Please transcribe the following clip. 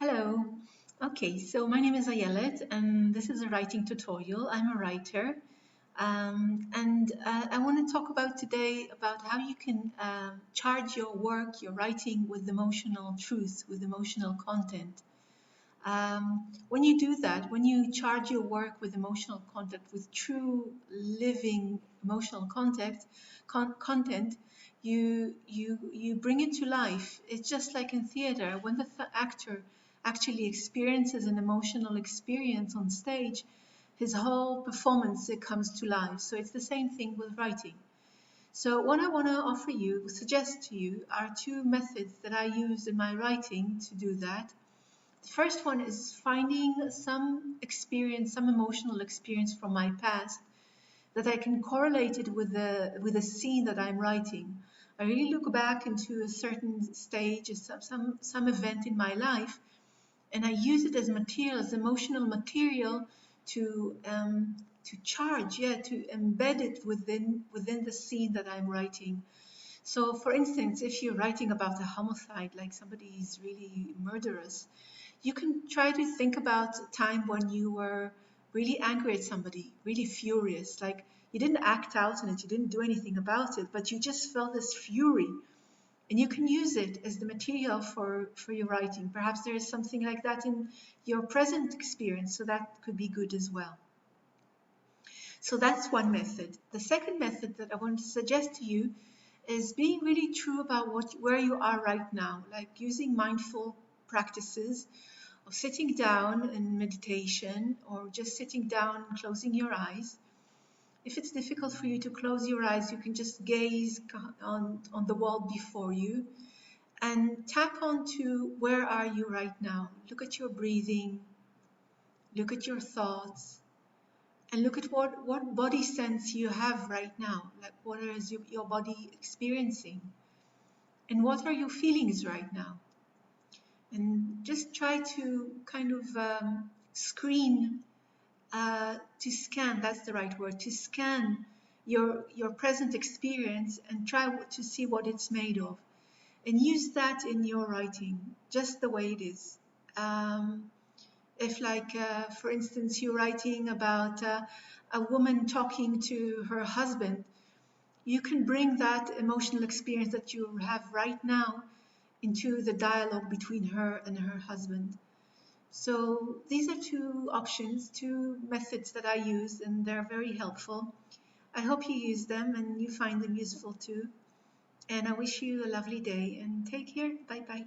Hello. Okay, so my name is Ayelet, and this is a writing tutorial. I'm a writer, and I want to talk about today about how you can charge your work, your writing with emotional truth, with emotional content. When you do that, when you charge your work with emotional content, with true living emotional content, you bring it to life. It's just like in theater, when the actor actually experiences an emotional experience on stage, his whole performance it comes to life. So it's the same thing with writing. So what I want to offer you, suggest to you, are two methods that I use in my writing to do that. The first one is finding some experience, some emotional experience from my past that I can correlate it with the scene that I'm writing. I really look back into a certain stage, some event in my life, and I use it as material, as emotional material to charge, to embed it within the scene that I'm writing. So, for instance, if you're writing about a homicide, like somebody is really murderous, you can try to think about a time when you were really angry at somebody, really furious. Like you didn't act out on it, you didn't do anything about it, but you just felt this fury. And you can use it as the material for your writing. Perhaps there is something like that in your present experience, so that could be good as well. So that's one method. The second method that I want to suggest to you is being really true about where you are right now, like using mindful practices of sitting down in meditation or just sitting down and closing your eyes. If it's difficult for you to close your eyes, you can just gaze on the wall before you and tap onto where are you right now. Look at your breathing, look at your thoughts, and look at what body sense you have right now. Like what is your body experiencing? And what are your feelings right now? And just try to kind of screen, to scan, that's the right word, to scan your present experience and try to see what it's made of. And use that in your writing, just the way it is. Um, if like, for instance, you're writing about a woman talking to her husband, you can bring that emotional experience that you have right now into the dialogue between her and her husband. So these are two options, two methods that I use, and they're very helpful. I hope you use them and you find them useful too. And I wish you a lovely day and take care. Bye bye.